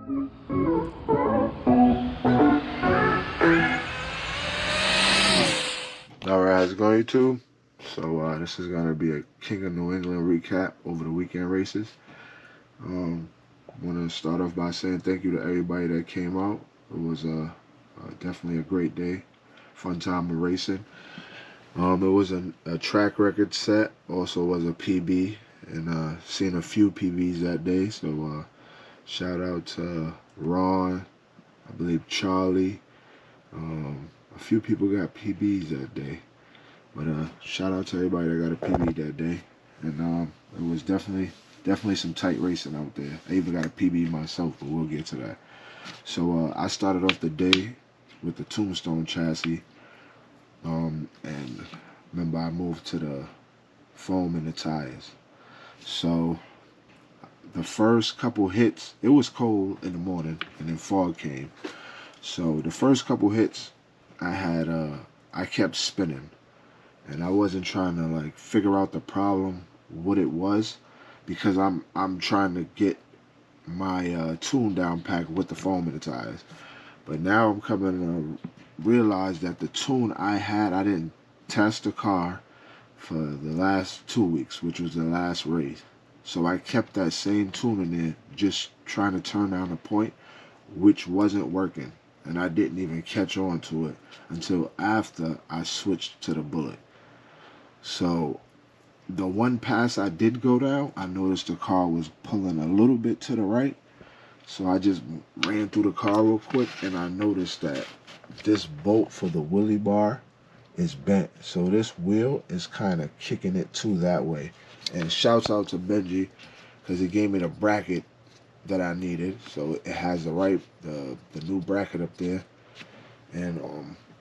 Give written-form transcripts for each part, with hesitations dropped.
Alright, how's it going, YouTube? So this is gonna be a King of New England recap over the weekend races. I want to start off by saying thank you to everybody that came out. It was definitely a great day, fun time of racing. It was a track record set, also was a PB, and seen a few PBs that day. So shout out to Ron, I believe Charlie. A few people got PBs that day. But shout out to everybody that got a PB that day. And it was definitely some tight racing out there. I even got a PB myself, but we'll get to that. So I started off the day with the Tombstone chassis. And remember I moved to the foam in the tires. So the first couple hits, it was cold in the morning and then fog came. So the first couple hits I kept spinning. And I wasn't trying to like figure out the problem, what it was, because I'm trying to get my tune down pack with the foam in the tires. But now I'm coming to realize that the tune I had, I didn't test the car for the last 2 weeks, which was the last race. So I kept that same tune in there, just trying to turn down the point, which wasn't working. And I didn't even catch on to it until after I switched to the Bullet. So the one pass I did go down, I noticed the car was pulling a little bit to the right. So I just ran through the car real quick and I noticed that this bolt for the wheelie bar is bent. So this wheel is kind of kicking it to that way. And shouts out to Benji because he gave me the bracket that I needed. So it has the new bracket up there. And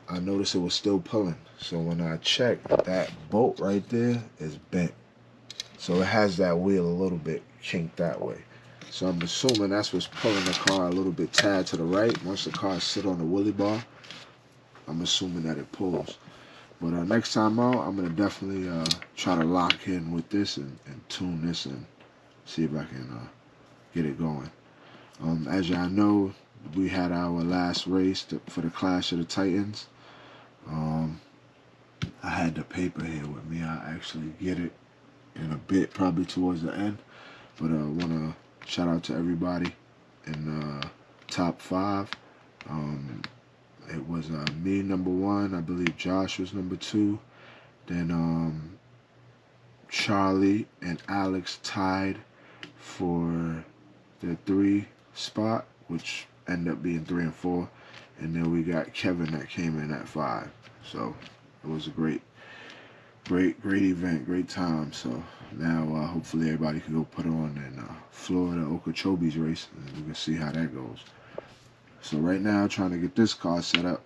I noticed it was still pulling. So when I checked, that bolt right there is bent. So it has that wheel a little bit kinked that way. So I'm assuming that's what's pulling the car a little bit tad to the right. Once the car sit on the wheelie bar, I'm assuming that it pulls. But next time out, I'm going to definitely try to lock in with this and tune this and see if I can get it going. As y'all know, we had our last race for the Clash of the Titans. I had the paper here with me. I'll actually get it in a bit, probably towards the end. But I want to shout out to everybody in top 5. It was me number 1. I believe Josh was number 2. Then Charlie and Alex tied for the 3 spot, which ended up being 3 and 4. And then we got Kevin that came in at 5. So it was a great event, great time. So now hopefully everybody can go put on in Florida Okeechobee race, and we can see how that goes. So right now, trying to get this car set up.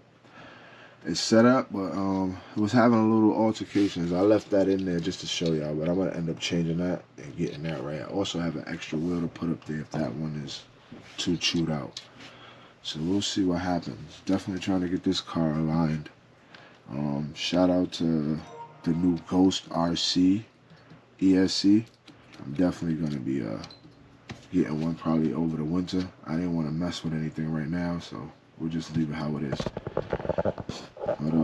It's set up, but it was having a little altercations. I left that in there just to show y'all, but I'm gonna end up changing that and getting that right. I also have an extra wheel to put up there if that one is too chewed out. So we'll see what happens. Definitely trying to get this car aligned. Shout out to the new Ghost RC ESC. I'm definitely going to be getting one probably over the winter. I didn't want to mess with anything right now, so we'll just leave it how it is. But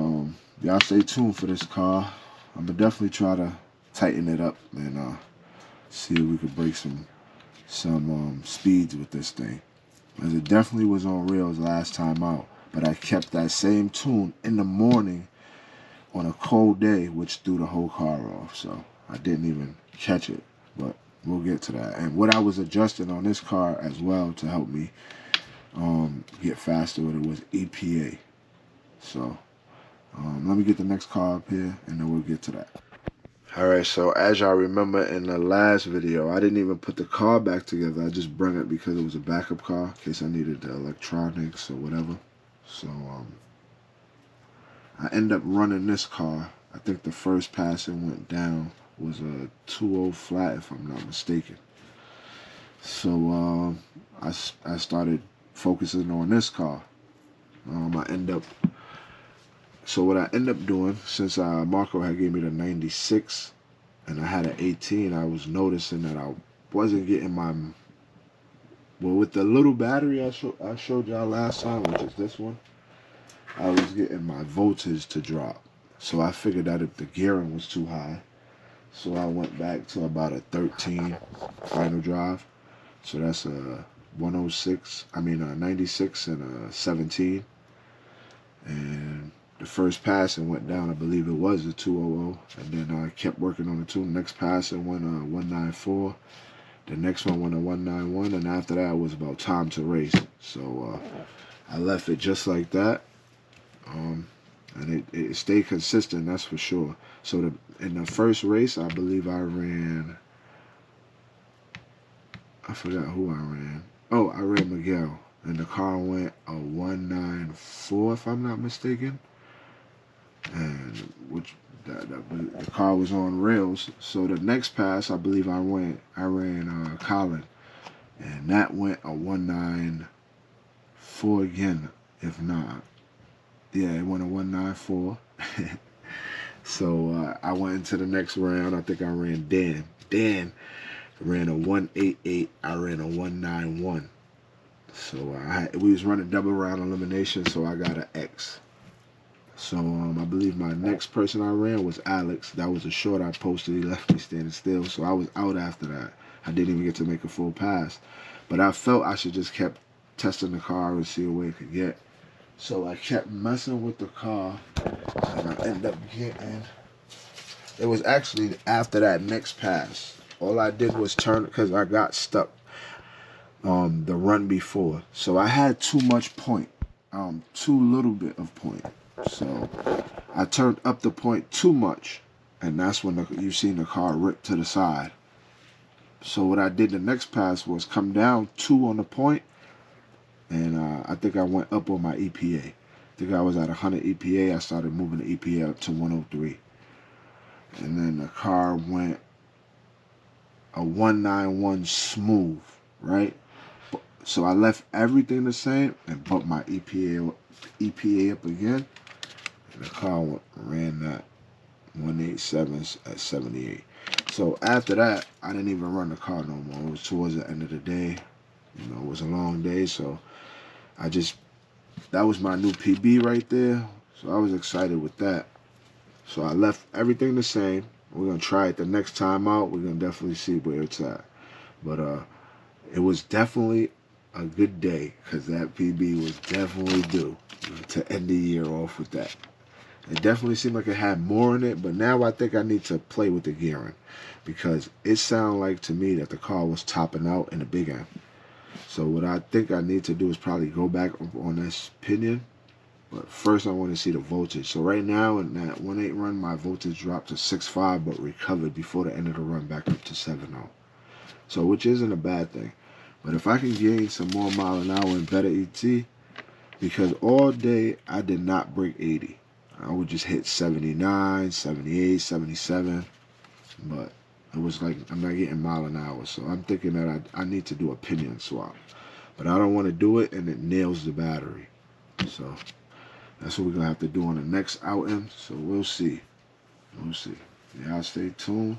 y'all stay tuned for this car. I'm going to definitely try to tighten it up and see if we could break some speeds with this thing. As it definitely was on rails last time out, but I kept that same tune in the morning on a cold day, which threw the whole car off. So I didn't even catch it, but we'll get to that. And what I was adjusting on this car as well to help me get faster with it was EPA. So let me get the next car up here and then we'll get to that. Alright, so as y'all remember in the last video, I didn't even put the car back together. I just brought it because it was a backup car in case I needed the electronics or whatever. So I ended up running this car. I think the first pass it went down was a 2.0 flat, if I'm not mistaken. So I started focusing on this car. So what I end up doing, since Marco had gave me the 96 and I had an 18, I was noticing that I wasn't getting Well, with the little battery I showed y'all last time, which is this one, I was getting my voltage to drop. So I figured out if the gearing was too high. So I went back to about a 13 final drive. So that's a 106, I mean a 96 and a 17. And the first pass it went down, I believe it was a 200. And then I kept working on the two. Next pass it went a 194. The next one went a 191. And after that it was about time to race. So I left it just like that. And it stayed consistent, that's for sure. So in the first race, I believe I ran, I forgot who I ran. Oh, I ran Miguel. And the car went a 194, if I'm not mistaken. And which the car was on rails. So the next pass, I believe I ran Colin. And that went a 194 again, if not. Yeah, it went a 194. So I went into the next round. I think I ran Dan. Dan ran a 188. I ran a 191. So we was running double round elimination, so I got an X. So I believe my next person I ran was Alex. That was a short I posted. He left me standing still, so I was out after that. I didn't even get to make a full pass. But I felt I should just kept testing the car and see where it could get. So I kept messing with the car, and I ended up getting, it was actually after that next pass. All I did was turn, because I got stuck the run before. So I had too much point, too little bit of point. So I turned up the point too much, and that's when you've seen the car rip to the side. So what I did the next pass was come down 2 on the point, and I think I went up on my EPA. I think I was at 100 EPA. I started moving the EPA up to 103. And then the car went a 191 smooth, right? So I left everything the same and bumped my EPA up again. And the car ran that 187 at 78. So after that, I didn't even run the car no more. It was towards the end of the day. You know, it was a long day, so that was my new PB right there. So I was excited with that. So I left everything the same. We're going to try it the next time out. We're going to definitely see where it's at. But it was definitely a good day, because that PB was definitely due to end the year off with that. It definitely seemed like it had more in it, but now I think I need to play with the gearing, because it sounded like to me that the car was topping out in the big end. So what I think I need to do is probably go back on this pinion. But first I want to see the voltage. So right now in that 1.8 run, my voltage dropped to 6.5, but recovered before the end of the run back up to 7.0. So which isn't a bad thing. But if I can gain some more mile an hour and better ET, because all day I did not break 80. I would just hit 79, 78, 77. But it was like I'm not getting mile an hour. So I'm thinking that I need to do a pinion swap. But I don't want to do it and it nails the battery. So that's what we're going to have to do on the next outing. So we'll see. We'll see. Y'all stay tuned.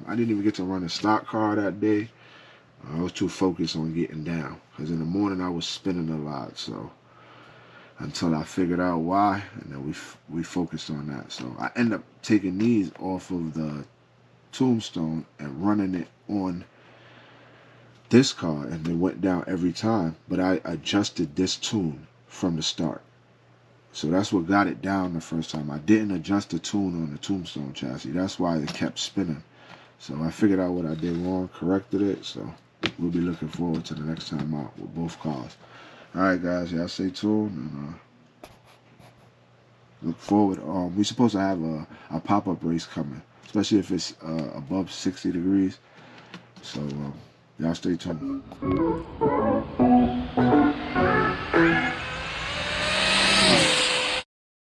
I didn't even get to run a stock car that day. I was too focused on getting down. Because in the morning I was spinning a lot. So until I figured out why. And then we focused on that. So I ended up taking these off of the Tombstone and running it on this car, and it went down every time. But I adjusted this tune from the start. So that's what got it down the first time. I didn't adjust the tune on the Tombstone chassis. That's why it kept spinning. So I figured out what I did wrong, corrected it. So we'll be looking forward to the next time out with both cars. All right, guys, y'all stay tuned and look forward. We're supposed to have a pop-up race coming, especially if it's above 60 degrees. So y'all stay tuned.